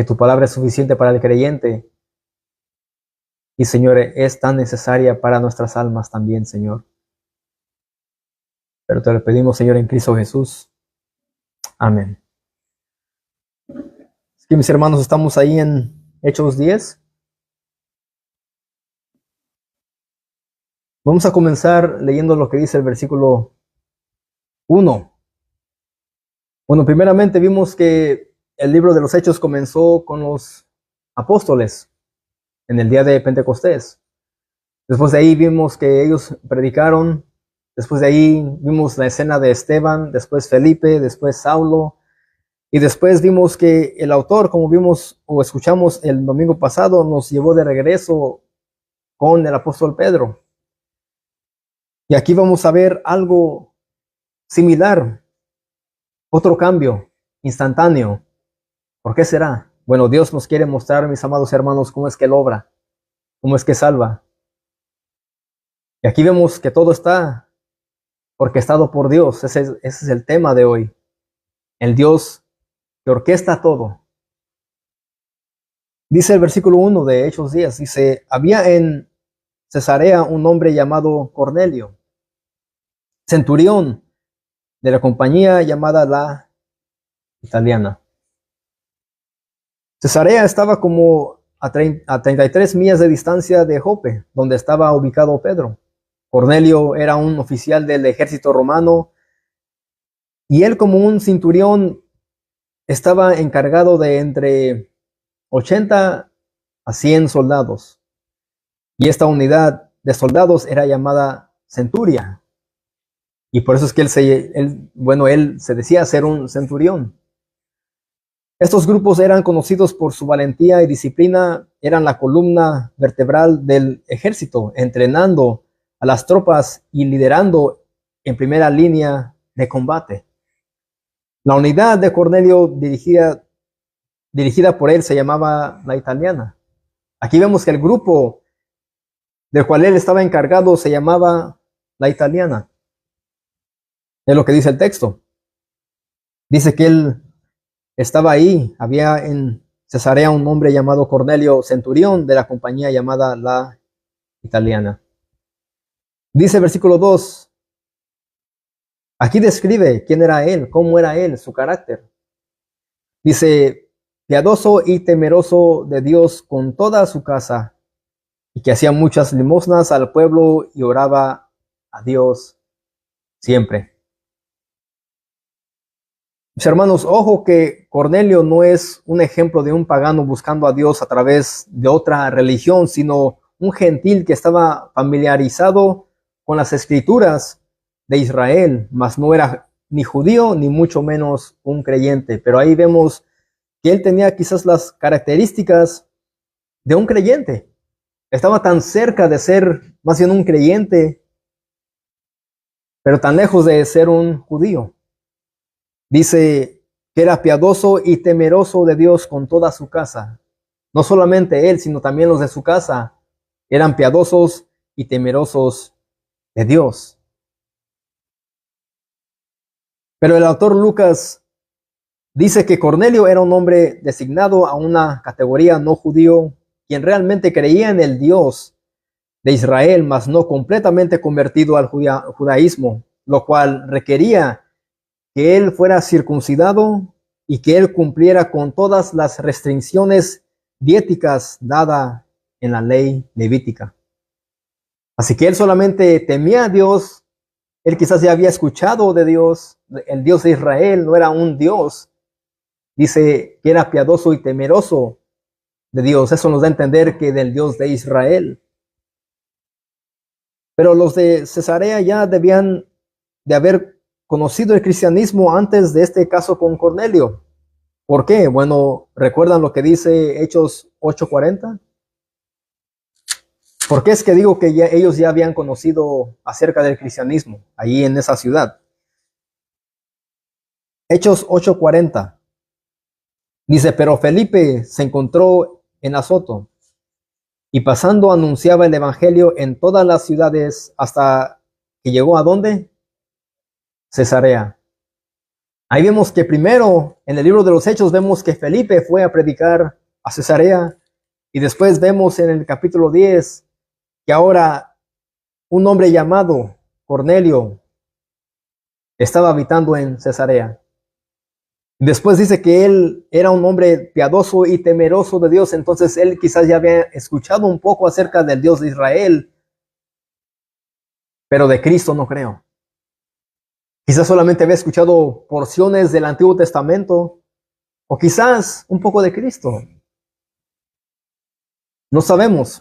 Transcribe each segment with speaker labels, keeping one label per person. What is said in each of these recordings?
Speaker 1: que tu palabra es suficiente para el creyente. Y, Señor, es tan necesaria para nuestras almas también, Señor. Pero te lo pedimos, Señor, en Cristo Jesús. Amén. Es que, mis hermanos, estamos ahí en Hechos 10. Vamos a comenzar leyendo lo que dice el versículo 1. Bueno, primeramente vimos que el libro de los Hechos comenzó con los apóstoles en el día de Pentecostés. Después de ahí vimos que ellos predicaron. Después de ahí vimos la escena de Esteban, después Felipe, después Saulo. Y después vimos que el autor, como vimos o escuchamos el domingo pasado, nos llevó de regreso con el apóstol Pedro. Y aquí vamos a ver algo similar, otro cambio instantáneo. ¿Por qué será? Bueno, Dios nos quiere mostrar, mis amados hermanos, cómo es que Él obra, cómo es que salva. Y aquí vemos que todo está orquestado por Dios. Ese es el tema de hoy. El Dios que orquesta todo. Dice el versículo 1 de Hechos 10, dice, había en Cesarea un hombre llamado Cornelio, centurión de la compañía llamada la Italiana. Cesarea estaba como a 33 millas de distancia de Jope, donde estaba ubicado Pedro. Cornelio era un oficial del ejército romano y él, como un centurión, estaba encargado de entre 80 a 100 soldados. Y esta unidad de soldados era llamada centuria. Y por eso es que él se decía ser un centurión. Estos grupos eran conocidos por su valentía y disciplina, eran la columna vertebral del ejército, entrenando a las tropas y liderando en primera línea de combate. La unidad de Cornelio dirigida por él se llamaba la Italiana. Aquí vemos que el grupo del cual él estaba encargado se llamaba la Italiana. Es lo que dice el texto. Dice que él estaba ahí. Había en Cesarea un hombre llamado Cornelio, centurión de la compañía llamada la Italiana. Dice el versículo 2. Aquí describe quién era él, cómo era él, su carácter. Dice, piadoso y temeroso de Dios con toda su casa, y que hacía muchas limosnas al pueblo y oraba a Dios siempre. Mis hermanos, ojo que Cornelio no es un ejemplo de un pagano buscando a Dios a través de otra religión, sino un gentil que estaba familiarizado con las escrituras de Israel, mas no era ni judío ni mucho menos un creyente. Pero ahí vemos que él tenía quizás las características de un creyente. Estaba tan cerca de ser más bien un creyente, pero tan lejos de ser un judío. Dice que era piadoso y temeroso de Dios con toda su casa. No solamente él, sino también los de su casa eran piadosos y temerosos de Dios. Pero el autor Lucas dice que Cornelio era un hombre designado a una categoría no judío, quien realmente creía en el Dios de Israel, mas no completamente convertido al judaísmo, lo cual requería que él fuera circuncidado y que él cumpliera con todas las restricciones dietéticas dadas en la ley levítica. Así que él solamente temía a Dios. Él quizás ya había escuchado de Dios. El Dios de Israel no era un Dios. Dice que era piadoso y temeroso de Dios. Eso nos da a entender que del Dios de Israel. Pero los de Cesarea ya debían de haber conocido el cristianismo antes de este caso con Cornelio. ¿Por qué? Bueno, ¿recuerdan lo que dice Hechos 8:40? ¿Por qué es que digo que ellos ya habían conocido acerca del cristianismo allí en esa ciudad? Hechos 8:40 dice, pero Felipe se encontró en Azoto y pasando anunciaba el evangelio en todas las ciudades hasta que llegó ¿a dónde? Cesarea. Ahí vemos que primero, en el libro de los Hechos, vemos que Felipe fue a predicar a Cesarea, y después vemos en el capítulo 10 que ahora un hombre llamado Cornelio estaba habitando en Cesarea. Después dice que él era un hombre piadoso y temeroso de Dios, entonces él quizás ya había escuchado un poco acerca del Dios de Israel, pero de Cristo no creo. Quizás solamente había escuchado porciones del Antiguo Testamento, o quizás un poco de Cristo. No sabemos,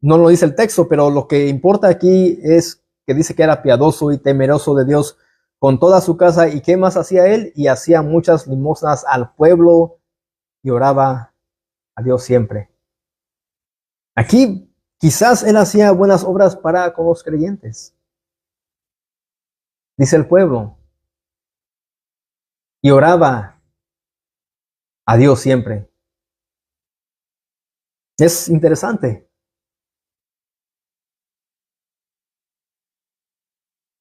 Speaker 1: no lo dice el texto, pero lo que importa aquí es que dice que era piadoso y temeroso de Dios con toda su casa. ¿Y qué más hacía él? Y hacía muchas limosnas al pueblo y oraba a Dios siempre. Aquí quizás él hacía buenas obras para con los creyentes, dice el pueblo, y oraba a Dios siempre. Es interesante.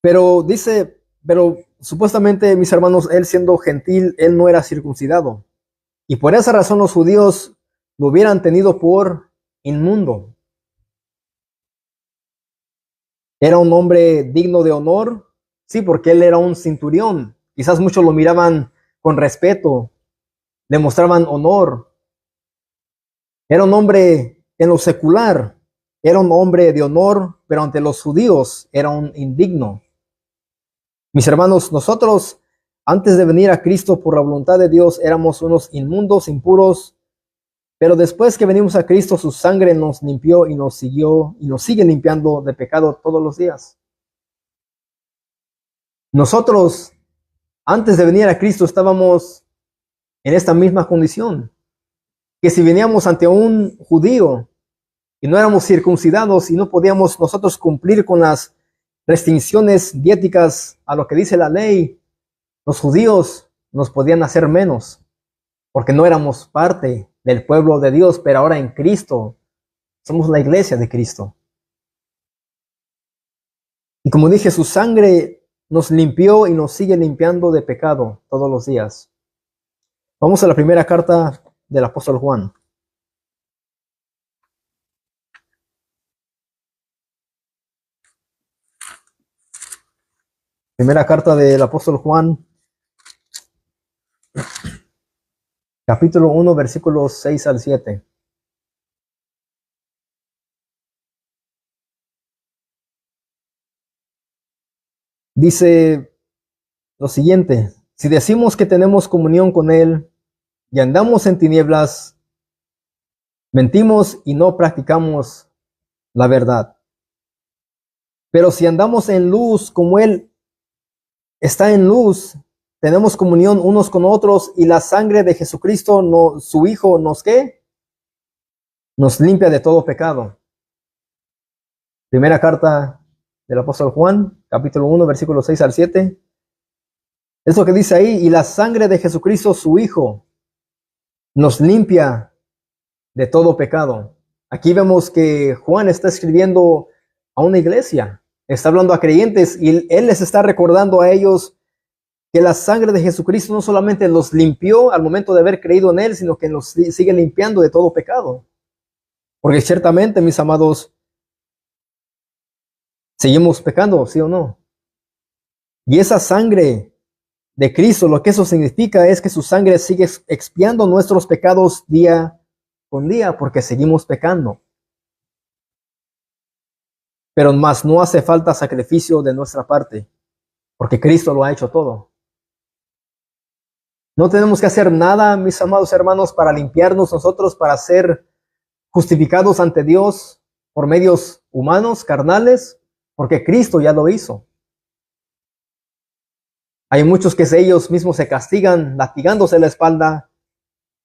Speaker 1: Pero dice, pero supuestamente, mis hermanos, él siendo gentil, él no era circuncidado. Y por esa razón los judíos lo hubieran tenido por inmundo. Era un hombre digno de honor, sí, porque él era un centurión. Quizás muchos lo miraban con respeto, le mostraban honor. Era un hombre en lo secular, era un hombre de honor, pero ante los judíos era un indigno. Mis hermanos, nosotros antes de venir a Cristo por la voluntad de Dios éramos unos inmundos, impuros, pero después que venimos a Cristo, su sangre nos limpió y nos siguió y nos sigue limpiando de pecado todos los días. Nosotros antes de venir a Cristo estábamos en esta misma condición, que si veníamos ante un judío y no éramos circuncidados y no podíamos nosotros cumplir con las restricciones dietéticas a lo que dice la ley, los judíos nos podían hacer menos, porque no éramos parte del pueblo de Dios, pero ahora en Cristo somos la iglesia de Cristo. Y como dije, su sangre nos limpió y nos sigue limpiando de pecado todos los días. Vamos a la primera carta del apóstol Juan. Primera carta del apóstol Juan, capítulo 1, versículos 6 al 7. Dice lo siguiente: si decimos que tenemos comunión con Él y andamos en tinieblas, mentimos y no practicamos la verdad. Pero si andamos en luz como Él está en luz, tenemos comunión unos con otros, y la sangre de Jesucristo, su Hijo, ¿nos qué? Nos limpia de todo pecado. Primera carta del apóstol Juan, capítulo 1, versículos 6 al 7. Es lo que dice ahí: y la sangre de Jesucristo, su Hijo, nos limpia de todo pecado. Aquí vemos que Juan está escribiendo a una iglesia, está hablando a creyentes, y él les está recordando a ellos que la sangre de Jesucristo no solamente los limpió al momento de haber creído en Él, sino que los sigue limpiando de todo pecado. Porque ciertamente, mis amados, seguimos pecando, ¿sí o no? Y esa sangre de Cristo, lo que eso significa es que su sangre sigue expiando nuestros pecados día con día, porque seguimos pecando. Pero más no hace falta sacrificio de nuestra parte, porque Cristo lo ha hecho todo. No tenemos que hacer nada, mis amados hermanos, para limpiarnos nosotros, para ser justificados ante Dios por medios humanos, carnales, porque Cristo ya lo hizo. Hay muchos que ellos mismos se castigan, latigándose la espalda,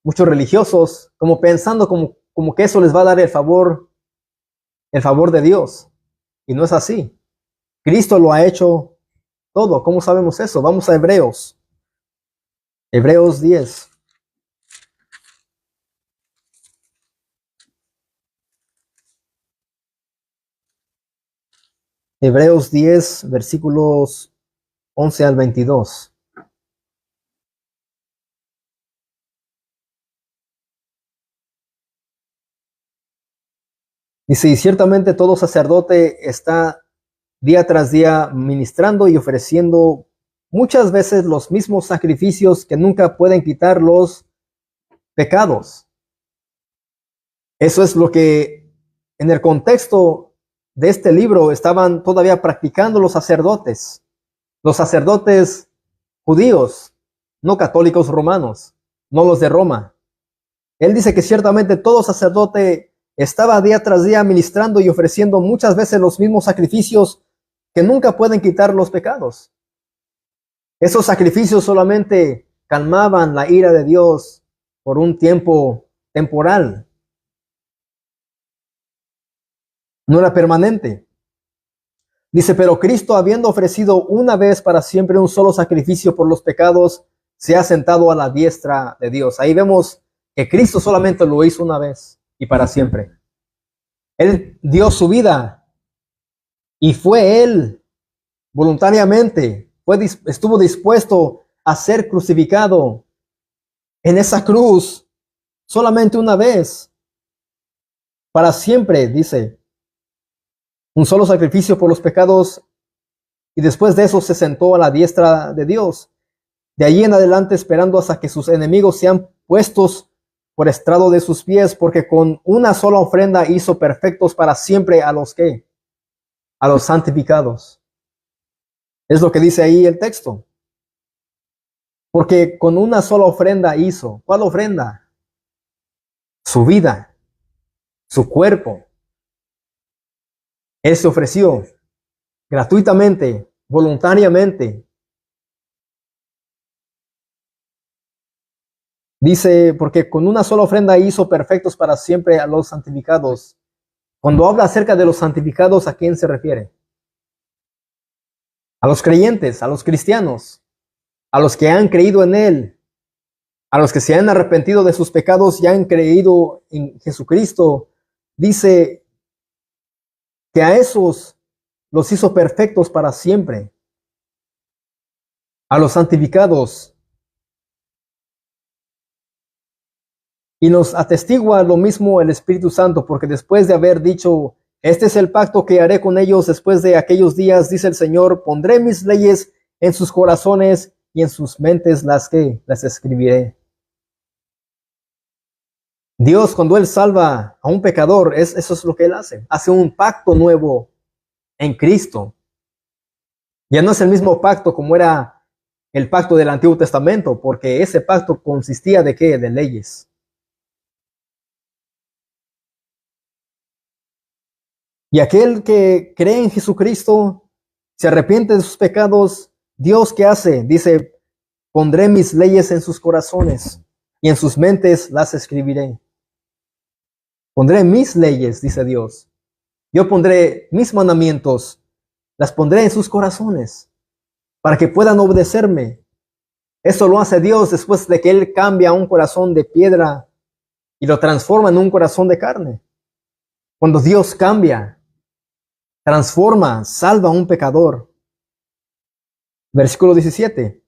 Speaker 1: muchos religiosos, como pensando como que eso les va a dar el favor de Dios. Y no es así. Cristo lo ha hecho todo. ¿Cómo sabemos eso? Vamos a Hebreos. Hebreos 10. Hebreos 10, versículos 11 al 22. Dice, y ciertamente todo sacerdote está día tras día ministrando y ofreciendo muchas veces los mismos sacrificios que nunca pueden quitar los pecados. Eso es lo que en el contexto de este libro estaban todavía practicando los sacerdotes judíos, no católicos romanos, no los de Roma. Él dice que ciertamente todo sacerdote estaba día tras día ministrando y ofreciendo muchas veces los mismos sacrificios que nunca pueden quitar los pecados. Esos sacrificios solamente calmaban la ira de Dios por un tiempo temporal. No era permanente. Dice, pero Cristo, habiendo ofrecido una vez para siempre un solo sacrificio por los pecados, se ha sentado a la diestra de Dios. Ahí vemos que Cristo solamente lo hizo una vez y para siempre. Él dio su vida y fue Él voluntariamente, estuvo dispuesto a ser crucificado en esa cruz solamente una vez, para siempre, dice. Un solo sacrificio por los pecados, y después de eso se sentó a la diestra de Dios. De allí en adelante esperando hasta que sus enemigos sean puestos por estrado de sus pies, porque con una sola ofrenda hizo perfectos para siempre a los que, a los santificados. Es lo que dice ahí el texto. Porque con una sola ofrenda hizo. ¿Cuál ofrenda? Su vida, su cuerpo. Él se ofreció gratuitamente, voluntariamente. Dice, porque con una sola ofrenda hizo perfectos para siempre a los santificados. Cuando habla acerca de los santificados, ¿a quién se refiere? A los creyentes, a los cristianos, a los que han creído en Él, a los que se han arrepentido de sus pecados y han creído en Jesucristo. Dice que a esos los hizo perfectos para siempre. A los santificados. Y nos atestigua lo mismo el Espíritu Santo, porque después de haber dicho, este es el pacto que haré con ellos después de aquellos días, dice el Señor, pondré mis leyes en sus corazones y en sus mentes las escribiré. Dios, cuando Él salva a un pecador, eso es lo que Él hace. Hace un pacto nuevo en Cristo. Ya no es el mismo pacto como era el pacto del Antiguo Testamento, porque ese pacto consistía de ¿qué? De leyes. Y aquel que cree en Jesucristo, se arrepiente de sus pecados, Dios, ¿qué hace? Dice, pondré mis leyes en sus corazones y en sus mentes las escribiré. Pondré mis leyes, dice Dios. Yo pondré mis mandamientos, las pondré en sus corazones para que puedan obedecerme. Eso lo hace Dios después de que Él cambia un corazón de piedra y lo transforma en un corazón de carne. Cuando Dios cambia, transforma, salva a un pecador. Versículo 17.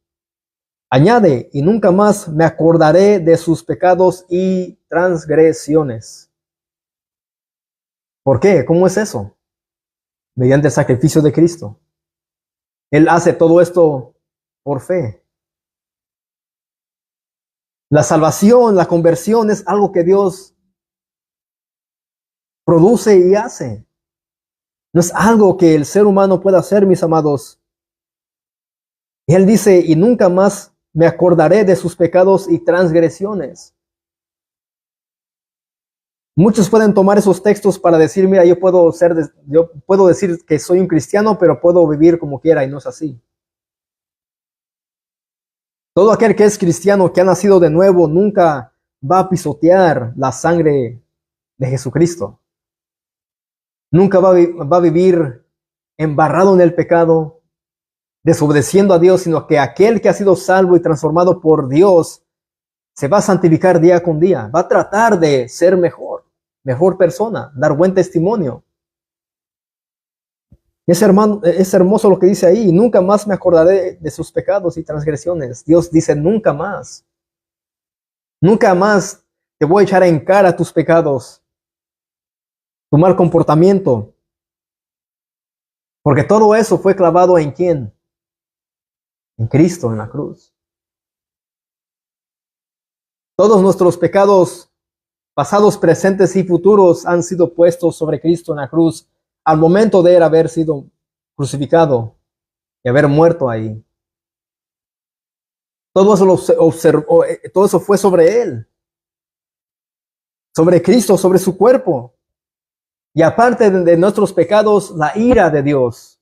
Speaker 1: Añade, y nunca más me acordaré de sus pecados y transgresiones. ¿Por qué? ¿Cómo es eso? Mediante el sacrificio de Cristo. Él hace todo esto por fe. La salvación, la conversión es algo que Dios produce y hace. No es algo que el ser humano pueda hacer, mis amados. Y Él dice, y nunca más me acordaré de sus pecados y transgresiones. Muchos pueden tomar esos textos para decir, mira, yo puedo decir que soy un cristiano, pero puedo vivir como quiera, y no es así. Todo aquel que es cristiano, que ha nacido de nuevo, nunca va a pisotear la sangre de Jesucristo. Nunca va a vivir embarrado en el pecado, desobedeciendo a Dios, sino que aquel que ha sido salvo y transformado por Dios se va a santificar día con día, va a tratar de ser mejor persona, dar buen testimonio. Es hermoso lo que dice ahí, nunca más me acordaré de sus pecados y transgresiones. Dios dice nunca más. Nunca más te voy a echar en cara tus pecados, tu mal comportamiento. Porque todo eso fue clavado ¿en quién? En Cristo, en la cruz. Todos nuestros pecados pasados, presentes y futuros han sido puestos sobre Cristo en la cruz al momento de él haber sido crucificado y haber muerto ahí. Todo eso todo eso fue sobre él, sobre Cristo, sobre su cuerpo. Y aparte de nuestros pecados, la ira de Dios.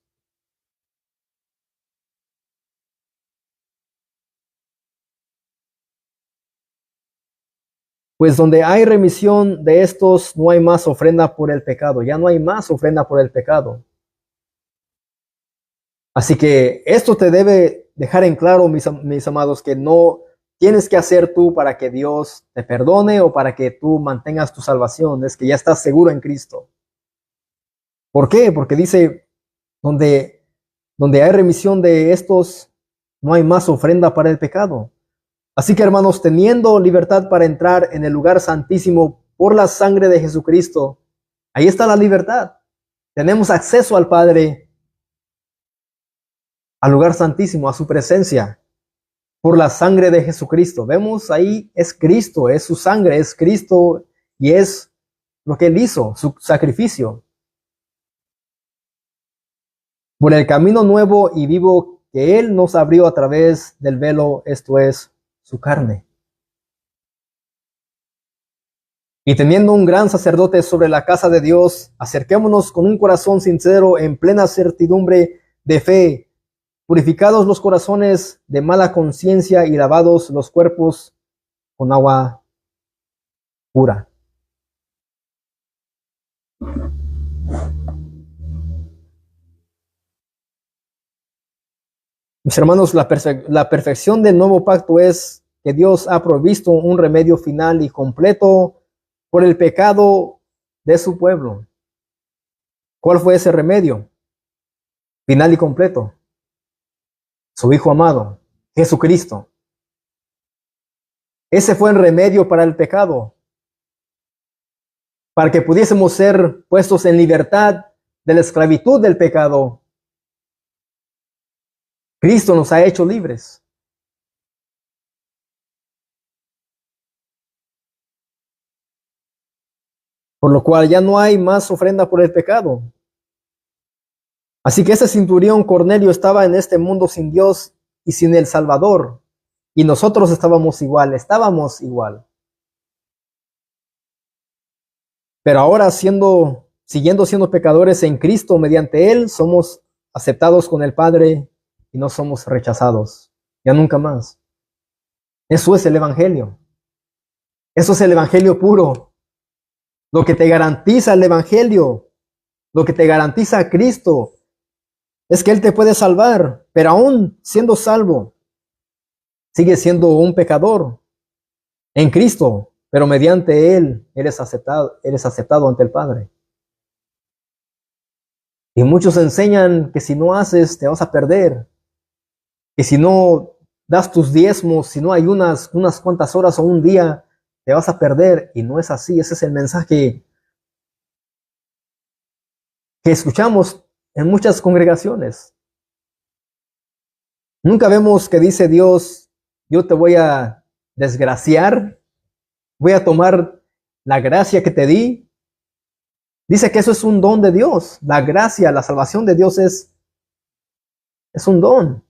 Speaker 1: Pues donde hay remisión de estos, no hay más ofrenda por el pecado. Ya no hay más ofrenda por el pecado. Así que esto te debe dejar en claro, mis amados, que no tienes que hacer tú para que Dios te perdone o para que tú mantengas tu salvación. Es que ya estás seguro en Cristo. ¿Por qué? Porque dice, donde hay remisión de estos, no hay más ofrenda para el pecado. Así que, hermanos, teniendo libertad para entrar en el lugar santísimo por la sangre de Jesucristo, ahí está la libertad. Tenemos acceso al Padre, al lugar santísimo, a su presencia, por la sangre de Jesucristo. Vemos ahí, es Cristo, es su sangre, es Cristo y es lo que él hizo, su sacrificio. Por el camino nuevo y vivo que él nos abrió a través del velo, esto es, su carne. Y teniendo un gran sacerdote sobre la casa de Dios, acerquémonos con un corazón sincero en plena certidumbre de fe, purificados los corazones de mala conciencia y lavados los cuerpos con agua pura. Mis hermanos, la perfección del nuevo pacto es que Dios ha provisto un remedio final y completo por el pecado de su pueblo. ¿Cuál fue ese remedio? Final y completo. Su Hijo amado, Jesucristo. Ese fue el remedio para el pecado, para que pudiésemos ser puestos en libertad de la esclavitud del pecado. Cristo nos ha hecho libres. Por lo cual ya no hay más ofrenda por el pecado. Así que ese centurión Cornelio estaba en este mundo sin Dios y sin el Salvador. Y nosotros estábamos igual. Pero ahora siguiendo siendo pecadores en Cristo, mediante Él somos aceptados con el Padre y no somos rechazados. Ya nunca más. Eso es el Evangelio. Eso es el Evangelio puro. Lo que te garantiza el Evangelio, lo que te garantiza a Cristo, es que Él te puede salvar, pero aún siendo salvo, sigue siendo un pecador en Cristo, pero mediante Él eres aceptado ante el Padre. Y muchos enseñan que si no haces, te vas a perder, que si no das tus diezmos, si no hay unas cuantas horas o un día, te vas a perder. Y no es así, ese es el mensaje que escuchamos en muchas congregaciones. Nunca vemos que dice Dios, yo te voy a desgraciar, voy a tomar la gracia que te di. Dice que eso es un don de Dios. La gracia, la salvación de Dios es un don.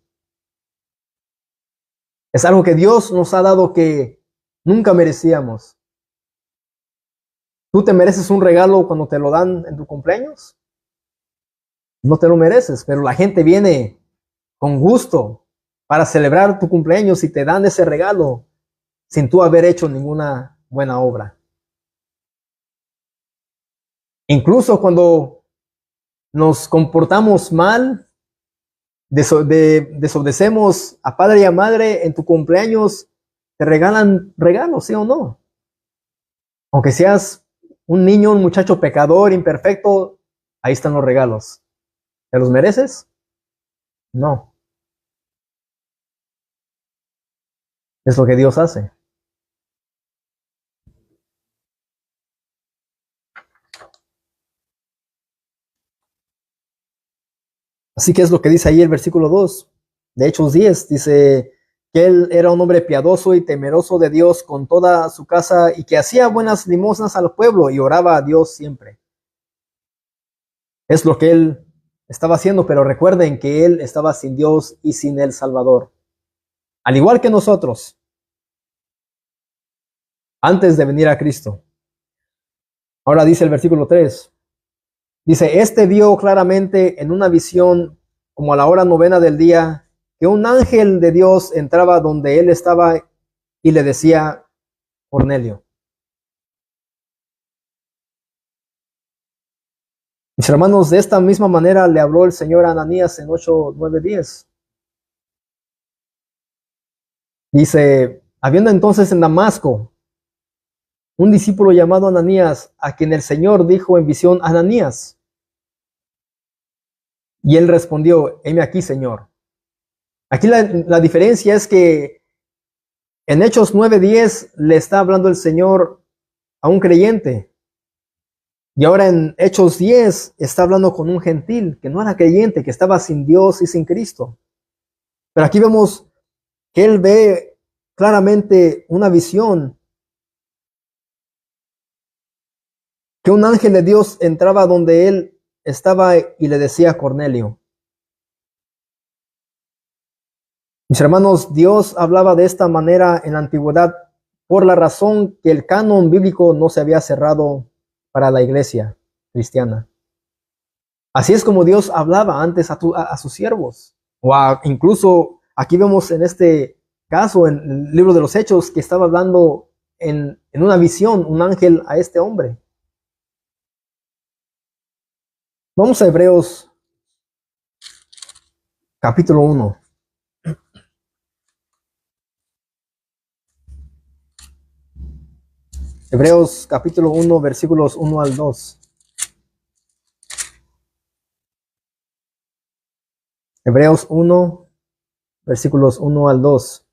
Speaker 1: Es algo que Dios nos ha dado que nunca merecíamos. ¿Tú te mereces un regalo cuando te lo dan en tu cumpleaños? No te lo mereces, pero la gente viene con gusto para celebrar tu cumpleaños y te dan ese regalo sin tú haber hecho ninguna buena obra. Incluso cuando nos comportamos mal, desobedecemos a padre y a madre en tu cumpleaños, te regalan regalos, ¿sí o no? Aunque seas un niño, un muchacho pecador, imperfecto, ahí están los regalos. ¿Te los mereces? No. Es lo que Dios hace. Así que es lo que dice ahí el versículo 2 de Hechos 10. Dice que él era un hombre piadoso y temeroso de Dios con toda su casa y que hacía buenas limosnas al pueblo y oraba a Dios siempre. Es lo que él estaba haciendo, pero recuerden que él estaba sin Dios y sin el Salvador. Al igual que nosotros, antes de venir a Cristo. Ahora dice el versículo 3. Dice, este vio claramente en una visión, como a la hora novena del día, que un ángel de Dios entraba donde él estaba y le decía, Cornelio. Mis hermanos, de esta misma manera le habló el Señor a Ananías en 8, 9, 10. Dice, habiendo entonces en Damasco un discípulo llamado Ananías, a quien el Señor dijo en visión, Ananías. Y él respondió, heme aquí, Señor. Aquí la diferencia es que en Hechos 9:10 le está hablando el Señor a un creyente. Y ahora en Hechos 10 está hablando con un gentil que no era creyente, que estaba sin Dios y sin Cristo. Pero aquí vemos que él ve claramente una visión, que un ángel de Dios entraba donde él estaba y le decía a Cornelio. Mis hermanos, Dios hablaba de esta manera en la antigüedad por la razón que el canon bíblico no se había cerrado para la iglesia cristiana. Así es como Dios hablaba antes a sus siervos. Incluso aquí vemos en este caso, en el libro de los Hechos, que estaba hablando en una visión un ángel a este hombre. Vamos a Hebreos capítulo 1. Hebreos capítulo 1, versículos 1 al 2. Hebreos 1, versículos 1 al 2.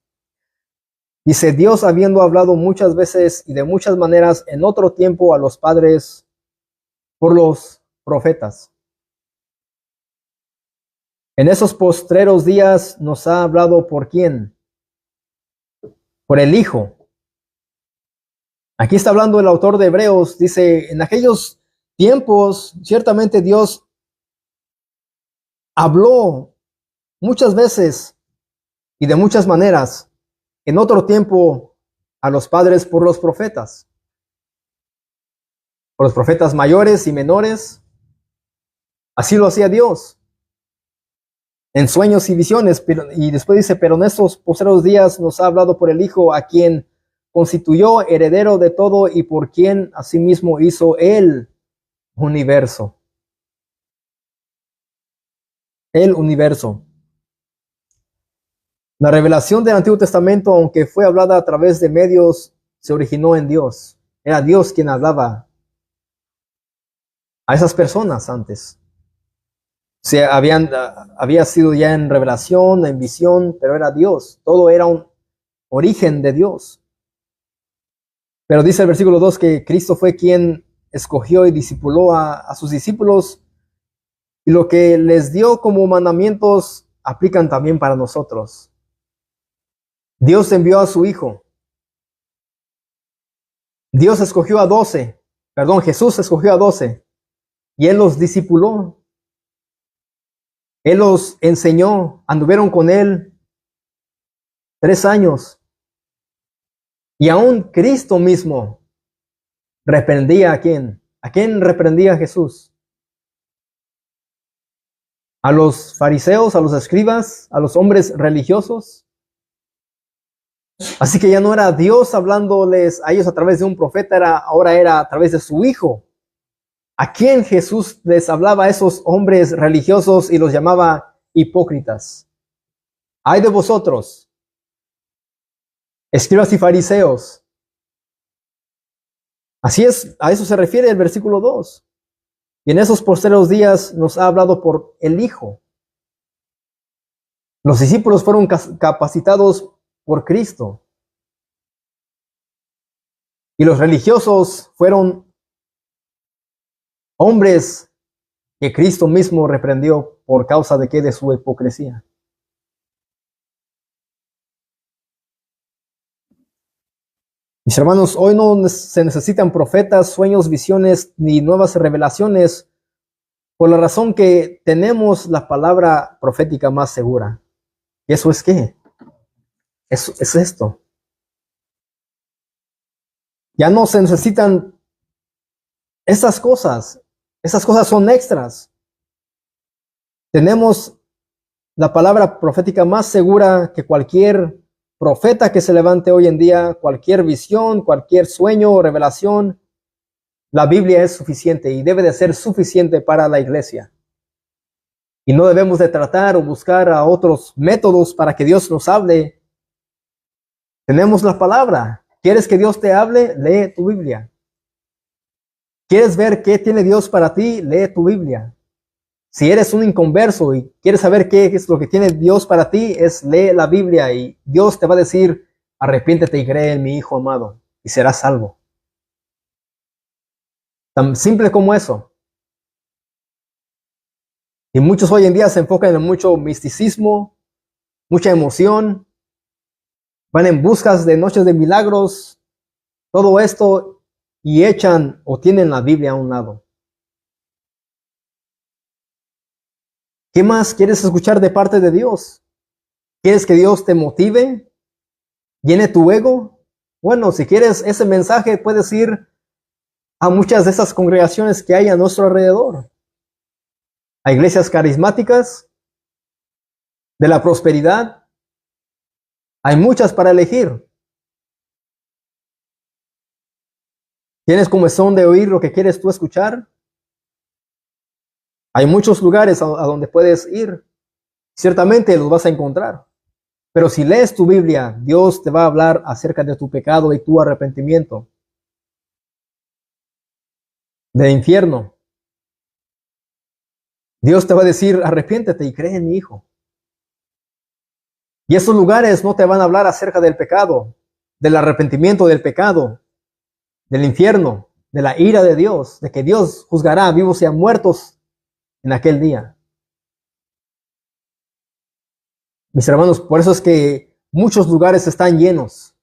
Speaker 1: Dice, Dios habiendo hablado muchas veces y de muchas maneras en otro tiempo a los padres por los profetas. En esos postreros días nos ha hablado ¿por quién? Por el Hijo. Aquí está hablando el autor de Hebreos, dice, en aquellos tiempos ciertamente Dios habló muchas veces y de muchas maneras, en otro tiempo a los padres por los profetas mayores y menores. Así lo hacía Dios en sueños y visiones, y después dice, pero en estos postreros días nos ha hablado por el Hijo, a quien constituyó heredero de todo y por quien asimismo hizo el universo. El universo. La revelación del Antiguo Testamento, aunque fue hablada a través de medios, se originó en Dios. Era Dios quien hablaba a esas personas antes. Había sido ya en revelación, en visión, pero era Dios. Todo era un origen de Dios. Pero dice el versículo 2 que Cristo fue quien escogió y discipuló a sus discípulos, y lo que les dio como mandamientos aplican también para nosotros. Dios envió a su Hijo. Jesús escogió a 12, y Él los discipuló. Él los enseñó, anduvieron con Él 3 años. Y aún Cristo mismo reprendía ¿a quién? ¿A quién reprendía Jesús? ¿A los fariseos, a los escribas, a los hombres religiosos? Así que ya no era Dios hablándoles a ellos a través de un profeta, ahora era a través de su Hijo. ¿A quién Jesús les hablaba a esos hombres religiosos y los llamaba hipócritas? ¡Ay de vosotros, escribas y fariseos! Así es, a eso se refiere el versículo 2. Y en esos postreros días nos ha hablado por el Hijo. Los discípulos fueron capacitados por Cristo. Y los religiosos fueron hombres que Cristo mismo reprendió por causa de qué, de su hipocresía. Mis hermanos, hoy no se necesitan profetas, sueños, visiones ni nuevas revelaciones, por la razón que tenemos la palabra profética más segura. ¿Y eso es qué? Es esto. Ya no se necesitan esas cosas. Esas cosas son extras. Tenemos la palabra profética más segura que cualquier profeta que se levante hoy en día, cualquier visión, cualquier sueño o revelación. La Biblia es suficiente y debe de ser suficiente para la iglesia. Y no debemos de tratar o buscar a otros métodos para que Dios nos hable. Tenemos la palabra. ¿Quieres que Dios te hable? Lee tu Biblia. ¿Quieres ver qué tiene Dios para ti? Lee tu Biblia. Si eres un inconverso y quieres saber qué es lo que tiene Dios para ti, lee la Biblia y Dios te va a decir, arrepiéntete y cree en mi Hijo amado y serás salvo. Tan simple como eso. Y muchos hoy en día se enfocan en mucho misticismo, mucha emoción, van en busca de noches de milagros, todo esto, y echan o tienen la Biblia a un lado. ¿Qué más quieres escuchar de parte de Dios? ¿Quieres que Dios te motive? ¿Llene tu ego? Bueno, si quieres ese mensaje, puedes ir a muchas de esas congregaciones que hay a nuestro alrededor. A iglesias carismáticas, de la prosperidad. Hay muchas para elegir. ¿Tienes comezón de oír lo que quieres tú escuchar? Hay muchos lugares a donde puedes ir. Ciertamente los vas a encontrar. Pero si lees tu Biblia, Dios te va a hablar acerca de tu pecado y tu arrepentimiento. Del infierno. Dios te va a decir, arrepiéntete y cree en mi Hijo. Y esos lugares no te van a hablar acerca del pecado, del arrepentimiento del pecado, del infierno, de la ira de Dios, de que Dios juzgará a vivos y a muertos en aquel día. Mis hermanos, por eso es que muchos lugares están llenos.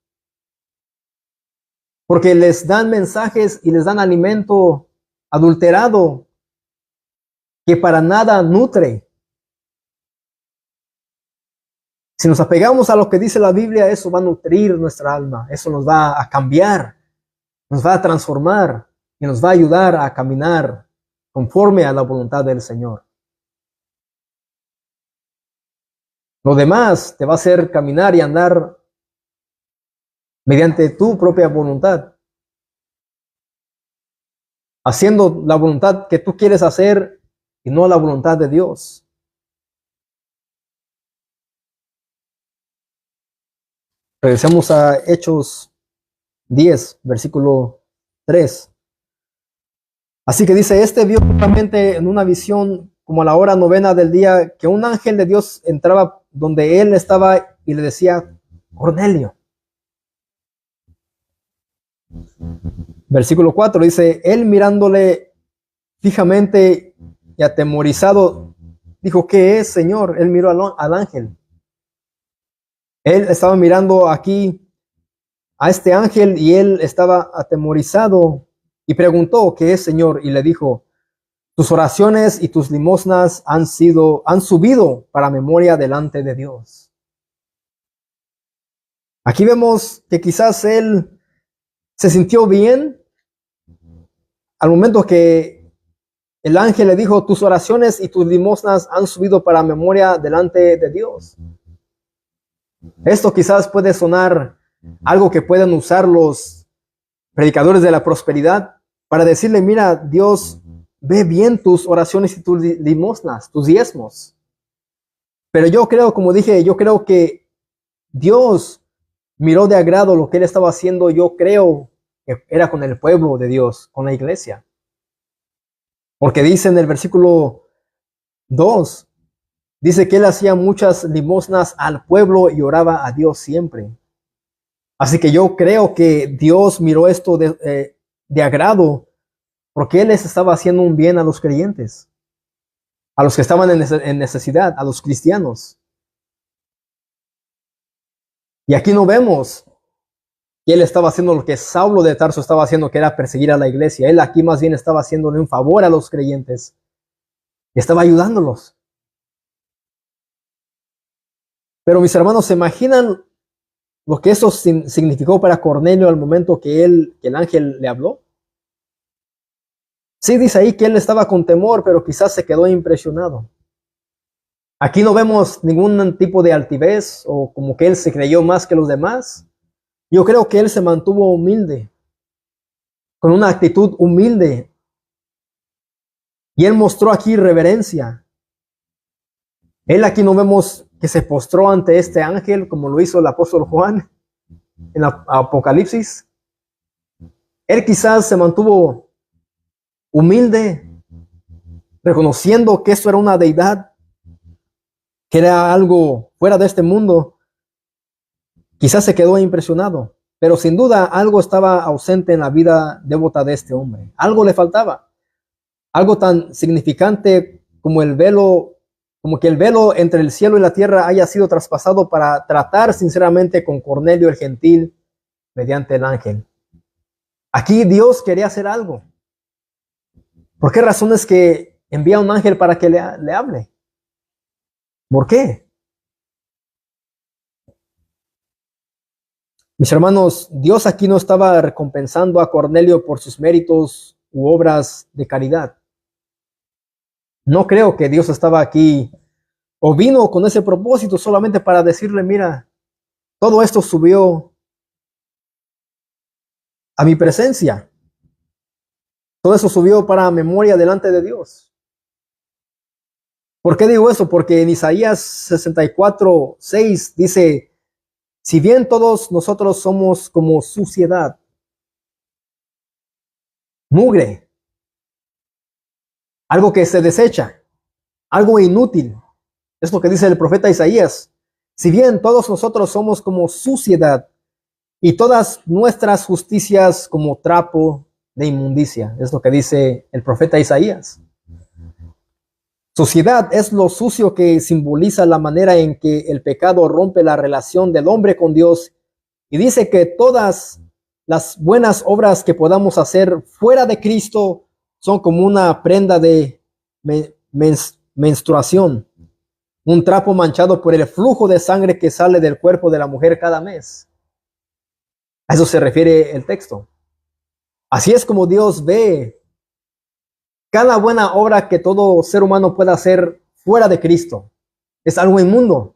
Speaker 1: Porque les dan mensajes y les dan alimento adulterado que para nada nutre. Si nos apegamos a lo que dice la Biblia, eso va a nutrir nuestra alma, eso nos va a cambiar, nos va a transformar y nos va a ayudar a caminar conforme a la voluntad del Señor. Lo demás te va a hacer caminar y andar mediante tu propia voluntad, haciendo la voluntad que tú quieres hacer y no la voluntad de Dios. Regresemos a Hechos 10, versículo 3. Así que dice, vio claramente en una visión como a la hora novena del día que un ángel de Dios entraba donde él estaba y le decía, Cornelio. Versículo 4 dice, él mirándole fijamente y atemorizado, dijo, ¿qué es, Señor? Él miró al ángel. Él estaba mirando aquí a este ángel y él estaba atemorizado y preguntó, ¿qué es, Señor? Y le dijo, tus oraciones y tus limosnas han subido para memoria delante de Dios. Aquí vemos que quizás él se sintió bien al momento que el ángel le dijo, tus oraciones y tus limosnas han subido para memoria delante de Dios. Esto quizás puede sonar algo que pueden usar los predicadores de la prosperidad para decirle, mira, Dios ve bien tus oraciones y tus limosnas, tus diezmos. Pero yo creo, como dije, yo creo que Dios miró de agrado lo que él estaba haciendo. Yo creo que era con el pueblo de Dios, con la iglesia. Porque dice en el versículo 2, dice que él hacía muchas limosnas al pueblo y oraba a Dios siempre. Así que yo creo que Dios miró esto de agrado porque él les estaba haciendo un bien a los creyentes. a los que estaban en necesidad, a los cristianos. Y aquí no vemos que él estaba haciendo lo que Saulo de Tarso estaba haciendo, que era perseguir a la iglesia. Él aquí más bien estaba haciéndole un favor a los creyentes. Estaba ayudándolos. Pero mis hermanos, ¿se imaginan lo que eso significó para Cornelio al momento que el ángel le habló? Sí, dice ahí que él estaba con temor, pero quizás se quedó impresionado. Aquí no vemos ningún tipo de altivez o como que él se creyó más que los demás. Yo creo que él se mantuvo humilde, con una actitud humilde. Y él mostró aquí reverencia. Él aquí no vemos que se postró ante este ángel como lo hizo el apóstol Juan en Apocalipsis. Él quizás se mantuvo humilde, reconociendo que esto era una deidad, que era algo fuera de este mundo. Quizás se quedó impresionado, pero sin duda algo estaba ausente en la vida devota de este hombre. Algo le faltaba. Algo tan significante como el velo, como que el velo entre el cielo y la tierra haya sido traspasado para tratar sinceramente con Cornelio el gentil mediante el ángel. Aquí Dios quería hacer algo. ¿Por qué razón es que envía un ángel para que le hable? ¿Por qué? Mis hermanos, Dios aquí no estaba recompensando a Cornelio por sus méritos u obras de caridad. No creo que Dios estaba aquí o vino con ese propósito solamente para decirle, mira, todo esto subió a mi presencia. Todo eso subió para memoria delante de Dios. ¿Por qué digo eso? Porque en Isaías 64:6 dice, si bien todos nosotros somos como suciedad, mugre, algo que se desecha, algo inútil, es lo que dice el profeta Isaías. Si bien todos nosotros somos como suciedad y todas nuestras justicias como trapo de inmundicia, es lo que dice el profeta Isaías. Suciedad es lo sucio que simboliza la manera en que el pecado rompe la relación del hombre con Dios y dice que todas las buenas obras que podamos hacer fuera de Cristo son como una prenda de menstruación, un trapo manchado por el flujo de sangre que sale del cuerpo de la mujer cada mes. A eso se refiere el texto. Así es como Dios ve cada buena obra que todo ser humano pueda hacer fuera de Cristo. Es algo inmundo.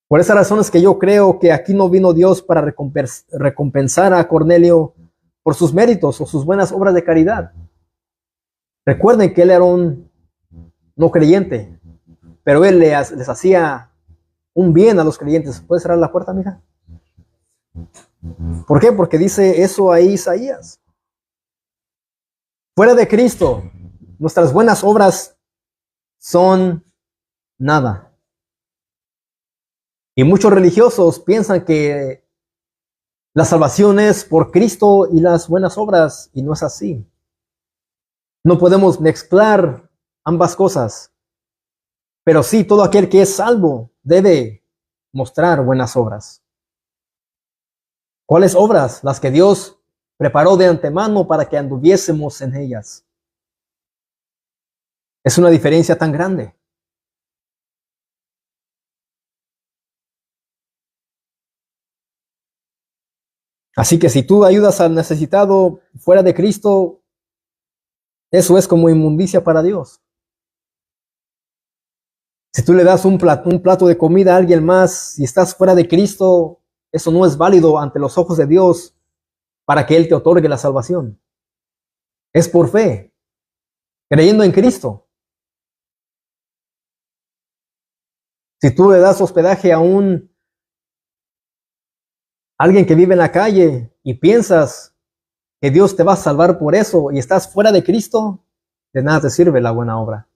Speaker 1: Por esa razón es que yo creo que aquí no vino Dios para recompensar a Cornelio por sus méritos o sus buenas obras de caridad. Recuerden que él era un no creyente, pero él les hacía un bien a los creyentes. ¿Puedes cerrar la puerta, mija? ¿Por qué? Porque dice eso ahí Isaías. Fuera de Cristo, nuestras buenas obras son nada. Y muchos religiosos piensan que la salvación es por Cristo y las buenas obras, y no es así. No podemos mezclar ambas cosas. Pero sí, todo aquel que es salvo debe mostrar buenas obras. ¿Cuáles obras? Las que Dios preparó de antemano para que anduviésemos en ellas. Es una diferencia tan grande. Así que si tú ayudas al necesitado fuera de Cristo, eso es como inmundicia para Dios. Si tú le das un plato de comida a alguien más y estás fuera de Cristo, eso no es válido ante los ojos de Dios para que Él te otorgue la salvación. Es por fe, creyendo en Cristo. Si tú le das hospedaje a alguien que vive en la calle y piensas que Dios te va a salvar por eso y estás fuera de Cristo, de nada te sirve la buena obra.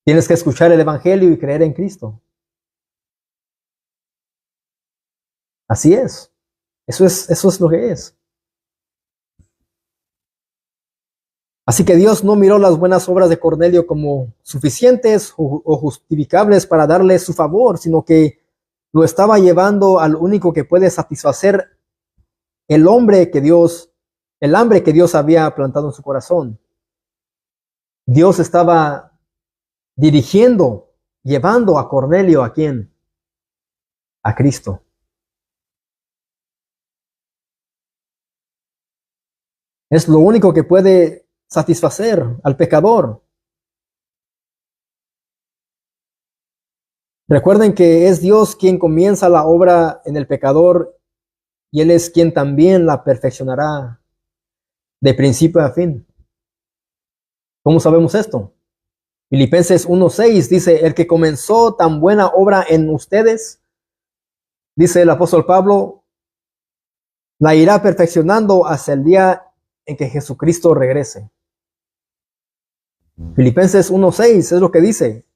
Speaker 1: Tienes que escuchar el Evangelio y creer en Cristo. Así es. Eso es lo que es. Así que Dios no miró las buenas obras de Cornelio como suficientes o justificables para darle su favor, sino que lo estaba llevando al único que puede satisfacer el hambre que Dios había plantado en su corazón. Dios estaba dirigiendo, llevando a Cornelio, ¿a quién? A Cristo. Es lo único que puede satisfacer al pecador. Recuerden que es Dios quien comienza la obra en el pecador y Él es quien también la perfeccionará de principio a fin. ¿Cómo sabemos esto? Filipenses 1:6 dice, el que comenzó tan buena obra en ustedes, dice el apóstol Pablo, la irá perfeccionando hasta el día en que Jesucristo regrese. Filipenses 1:6 es lo que dice.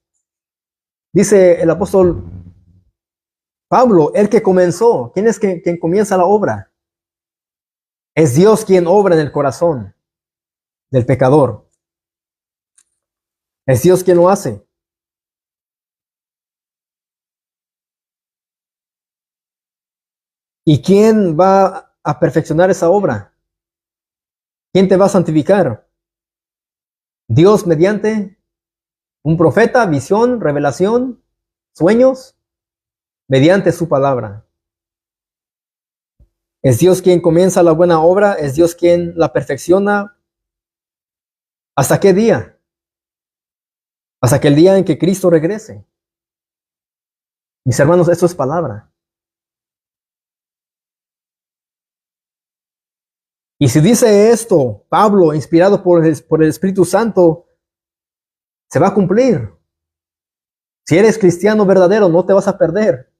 Speaker 1: Dice el apóstol Pablo, el que comenzó. ¿Quién es quien comienza la obra? Es Dios quien obra en el corazón del pecador. Es Dios quien lo hace. ¿Y quién va a perfeccionar esa obra? ¿Quién te va a santificar? Dios mediante un profeta, visión, revelación, sueños, mediante su palabra. Es Dios quien comienza la buena obra, es Dios quien la perfecciona. ¿Hasta qué día? Hasta que el día en que Cristo regrese. Mis hermanos, esto es palabra. Y si dice esto, Pablo, inspirado por el Espíritu Santo, se va a cumplir. Si eres cristiano verdadero, no te vas a perder.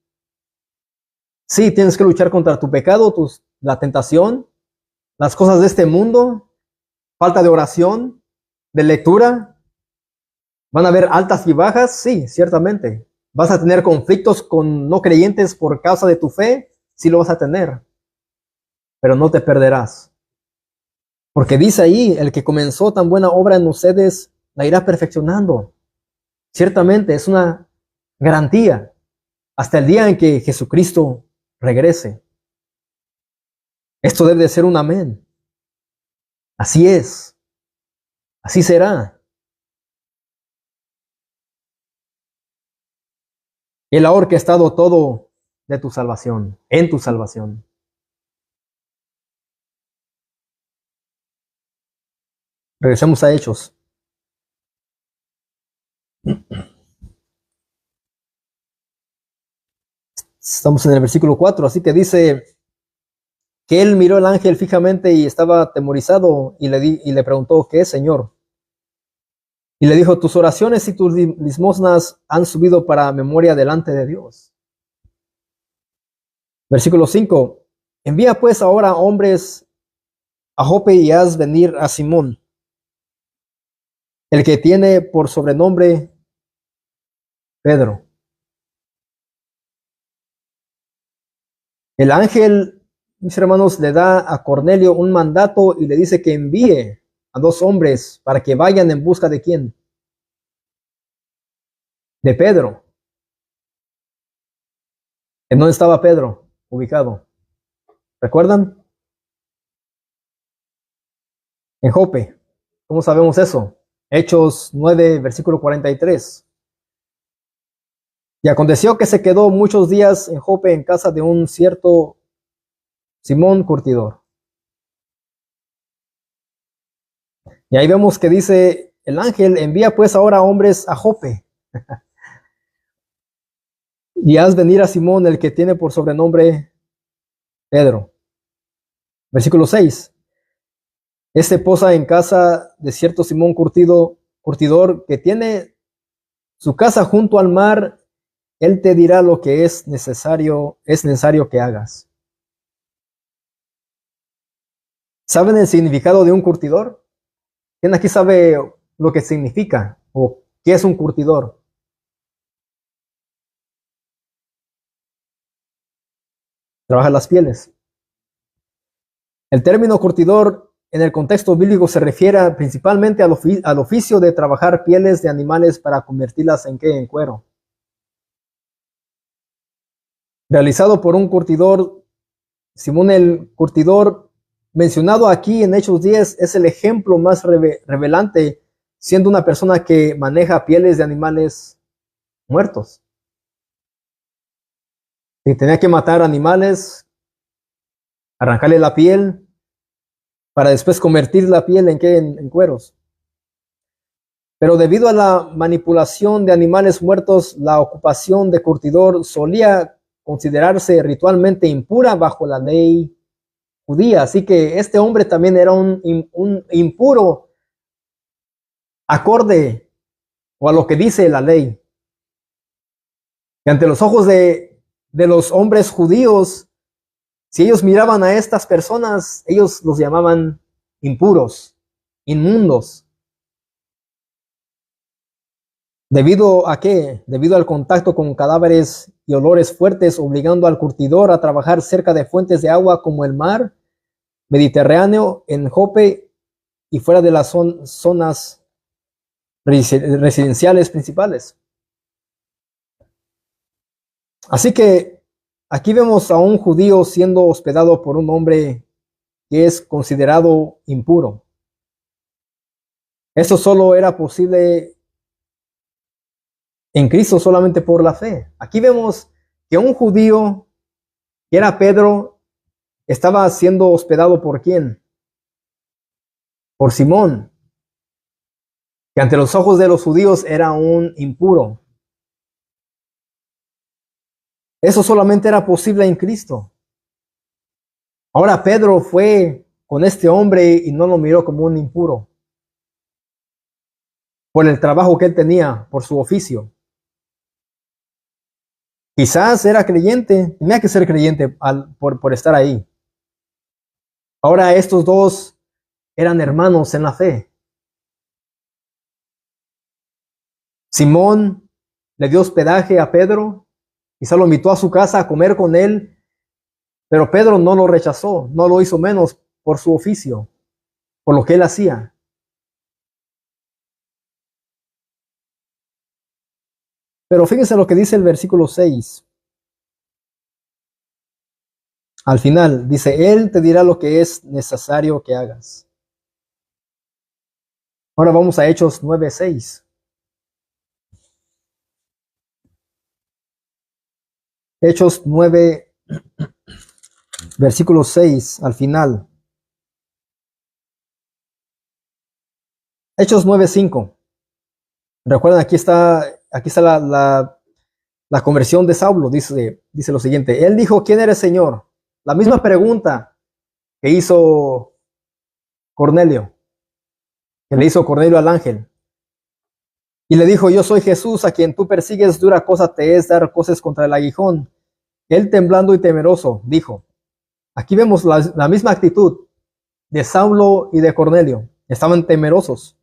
Speaker 1: Sí, tienes que luchar contra tu pecado, la tentación, las cosas de este mundo, falta de oración, de lectura. Van a haber altas y bajas, sí, ciertamente. Vas a tener conflictos con no creyentes por causa de tu fe, sí lo vas a tener. Pero no te perderás. Porque dice ahí, el que comenzó tan buena obra en ustedes, la irá perfeccionando. Ciertamente es una garantía hasta el día en que Jesucristo regrese. Esto debe de ser un amén. Así es. Así será. Él ha orquestado todo de tu salvación, en tu salvación. Regresemos a Hechos. Estamos en el versículo 4, así que dice que él miró al ángel fijamente y estaba atemorizado y le preguntó, ¿qué es, Señor? Y le dijo, tus oraciones y tus limosnas han subido para memoria delante de Dios. Versículo 5, envía pues ahora hombres a Jope y haz venir a Simón, el que tiene por sobrenombre Pedro. El ángel, mis hermanos, le da a Cornelio un mandato y le dice que envíe a 2 hombres para que vayan en busca de ¿quién? De Pedro. ¿En dónde estaba Pedro ubicado? ¿Recuerdan? En Jope. ¿Cómo sabemos eso? Hechos 9, versículo 43. Y aconteció que se quedó muchos días en Jope en casa de un cierto Simón curtidor. Y ahí vemos que dice el ángel, envía pues ahora hombres a Jope y haz venir a Simón, el que tiene por sobrenombre Pedro. Versículo 6. Este posa en casa de cierto Simón curtidor, que tiene su casa junto al mar. Él te dirá lo que es necesario que hagas. ¿Saben el significado de un curtidor? ¿Quién aquí sabe lo que significa o qué es un curtidor? Trabaja las pieles. El término curtidor en el contexto bíblico se refiere principalmente al oficio de trabajar pieles de animales para convertirlas en ¿qué? En cuero. Realizado por un curtidor. Simón el curtidor, mencionado aquí en Hechos 10, es el ejemplo más revelante, siendo una persona que maneja pieles de animales muertos. Y tenía que matar animales, arrancarle la piel, para después convertir la piel en ¿qué? En cueros. Pero debido a la manipulación de animales muertos, la ocupación de curtidor solía considerarse ritualmente impura bajo la ley judía. Así que este hombre también era un impuro acorde o a lo que dice la ley. Y ante los ojos de los hombres judíos, si ellos miraban a estas personas, ellos los llamaban impuros, inmundos. ¿Debido a qué? Debido al contacto con cadáveres y olores fuertes, obligando al curtidor a trabajar cerca de fuentes de agua como el mar Mediterráneo, en Jope y fuera de las zonas residenciales principales. Así que aquí vemos a un judío siendo hospedado por un hombre que es considerado impuro. Eso solo era posible en Cristo solamente por la fe. Aquí vemos que un judío, que era Pedro, estaba siendo hospedado por ¿quién? Por Simón, que ante los ojos de los judíos era un impuro. Eso solamente era posible en Cristo. Ahora Pedro fue con este hombre y no lo miró como un impuro, por el trabajo que él tenía, por su oficio. Quizás era creyente, tenía que ser creyente por estar ahí. Ahora estos dos eran hermanos en la fe. Simón le dio hospedaje a Pedro, quizá lo invitó a su casa a comer con él, pero Pedro no lo rechazó, no lo hizo menos por su oficio, por lo que él hacía. Pero fíjense lo que dice el versículo 6. Al final dice, Él te dirá lo que es necesario que hagas. Ahora vamos a Hechos 9:6. Hechos 9, versículo 6, al final. Hechos 9:5. Recuerden, aquí está la conversión de Saulo. Dice lo siguiente. Él dijo, ¿quién eres, Señor? La misma pregunta que hizo Cornelio, que le hizo Cornelio al ángel. Y le dijo, yo soy Jesús, a quien tú persigues, dura cosa te es dar cosas contra el aguijón. Él, temblando y temeroso, dijo, aquí vemos la misma actitud de Saulo y de Cornelio. Estaban temerosos.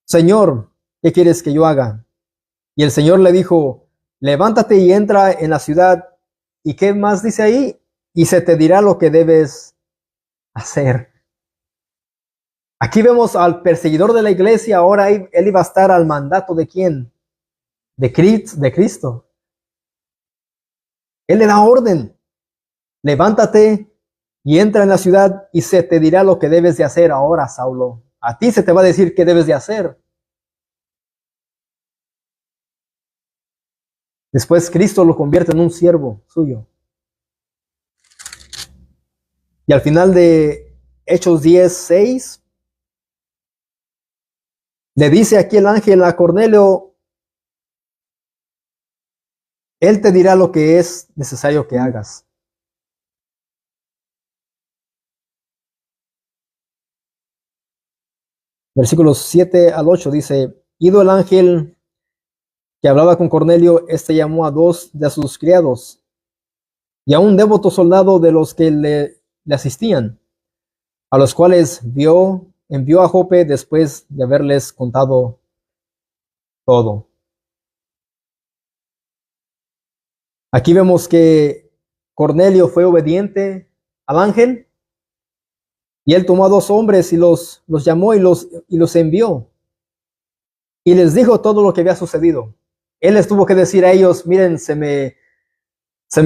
Speaker 1: Señor, ¿qué quieres que yo haga? Y el Señor le dijo, levántate y entra en la ciudad. ¿Y qué más dice ahí? Y se te dirá lo que debes hacer. Aquí vemos al perseguidor de la iglesia. Ahora él iba a estar al mandato ¿de quién? De Cristo. Él le da orden. Levántate y entra en la ciudad y se te dirá lo que debes de hacer ahora, Saulo. A ti se te va a decir qué debes de hacer. Después Cristo lo convierte en un siervo suyo. Y al final de Hechos 10:6, le dice aquí el ángel a Cornelio, él te dirá lo que es necesario que hagas. Versículos 7 al 8 dice, ido el ángel que hablaba con Cornelio, este llamó a 2 de sus criados y a un devoto soldado de los que le asistían, a los cuales envió a Jope después de haberles contado todo. Aquí vemos que Cornelio fue obediente al ángel Y él tomó a 2 hombres y los llamó y los envió. Y les dijo todo lo que había sucedido. Él les tuvo que decir a ellos, miren, se me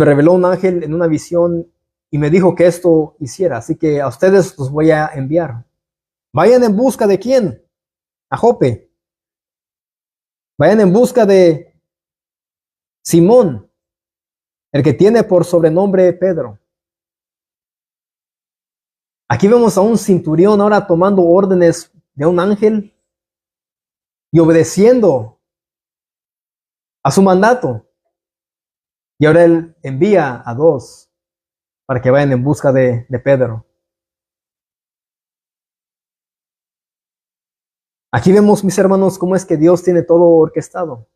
Speaker 1: reveló un ángel en una visión y me dijo que esto hiciera. Así que a ustedes los voy a enviar. Vayan en busca de quién? A Jope. Vayan en busca de Simón, el que tiene por sobrenombre Pedro. Aquí vemos a un centurión ahora tomando órdenes de un ángel y obedeciendo a su mandato. Y ahora él envía a 2 para que vayan en busca de Pedro. Aquí vemos, mis hermanos, cómo es que Dios tiene todo orquestado.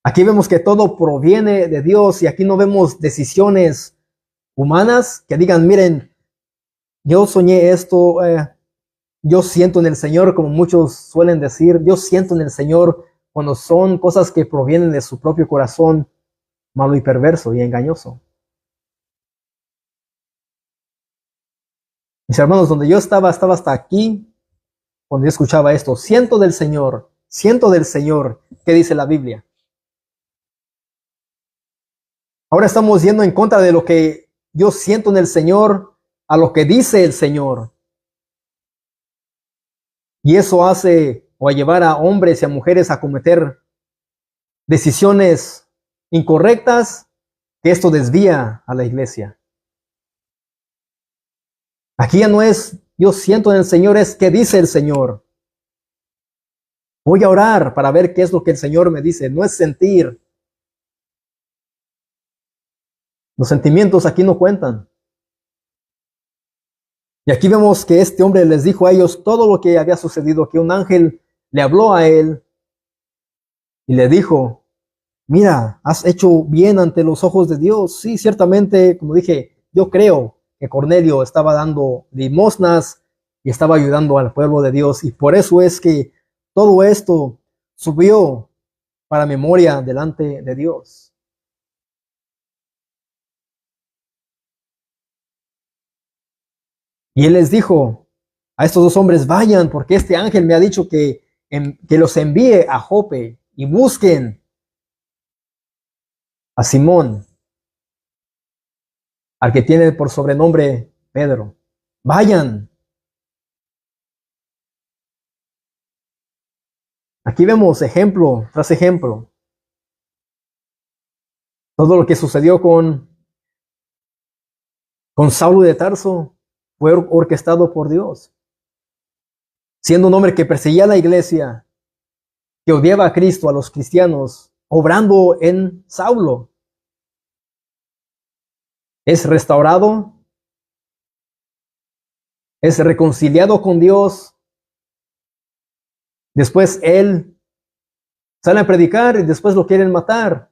Speaker 1: Aquí vemos que todo proviene de Dios y aquí no vemos decisiones humanas que digan, miren, yo soñé esto, yo siento en el Señor, como muchos suelen decir, yo siento en el Señor cuando son cosas que provienen de su propio corazón malo y perverso y engañoso. Mis hermanos, donde yo estaba hasta aquí, cuando yo escuchaba esto, siento del Señor, ¿qué dice la Biblia? Ahora estamos yendo en contra de lo que yo siento en el Señor, a lo que dice el Señor. Y eso hace o a llevar a hombres y a mujeres a cometer decisiones incorrectas, que esto desvía a la iglesia. Aquí ya no es yo siento en el Señor, es qué dice el Señor. Voy a orar para ver qué es lo que el Señor me dice, no es sentir. Los sentimientos aquí no cuentan. Y aquí vemos que este hombre les dijo a ellos todo lo que había sucedido, que un ángel le habló a él y le dijo, mira, has hecho bien ante los ojos de Dios. Sí, ciertamente, como dije, yo creo que Cornelio estaba dando limosnas y estaba ayudando al pueblo de Dios. Y por eso es que todo esto subió para memoria delante de Dios. Y él les dijo a estos 2 hombres, vayan, porque este ángel me ha dicho que los envíe a Jope y busquen a Simón, al que tiene por sobrenombre Pedro. Vayan. Aquí vemos ejemplo tras ejemplo. Todo lo que sucedió con Saulo de Tarso fue orquestado por Dios. Siendo un hombre que perseguía a la iglesia, que odiaba a Cristo, a los cristianos, obrando en Saulo. Es restaurado, es reconciliado con Dios. Después él sale a predicar y después lo quieren matar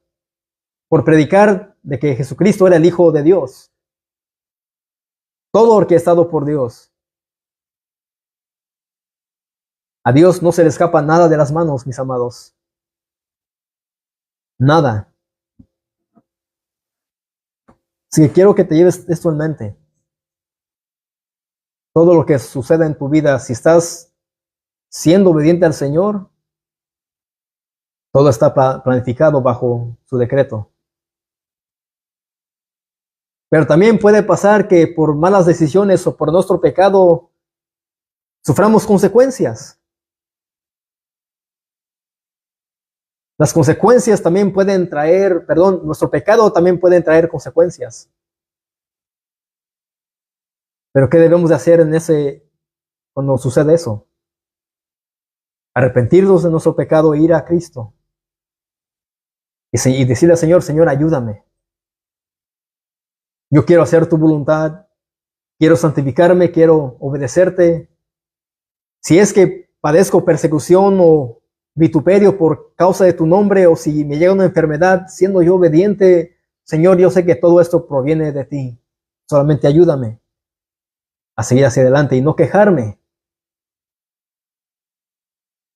Speaker 1: por predicar de que Jesucristo era el Hijo de Dios. Todo orquestado por Dios. A Dios no se le escapa nada de las manos, mis amados. Nada. Así que quiero que te lleves esto en mente. Todo lo que suceda en tu vida, si estás siendo obediente al Señor, todo está planificado bajo su decreto. Pero también puede pasar que por malas decisiones o por nuestro pecado suframos consecuencias. Las consecuencias también pueden traer, nuestro pecado también puede traer consecuencias. Pero ¿qué debemos de hacer cuando sucede eso? Arrepentirnos de nuestro pecado e ir a Cristo. Y decirle al Señor, Señor, ayúdame. Yo quiero hacer tu voluntad, quiero santificarme, quiero obedecerte. Si es que padezco persecución o vituperio por causa de tu nombre, o si me llega una enfermedad, siendo yo obediente, Señor, yo sé que todo esto proviene de ti. Solamente ayúdame a seguir hacia adelante y no quejarme,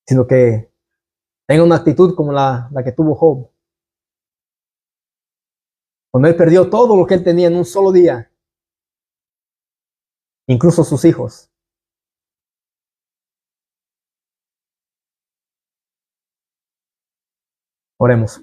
Speaker 1: sino que tenga una actitud como la que tuvo Job. Cuando él perdió todo lo que él tenía en un solo día, incluso sus hijos. Oremos.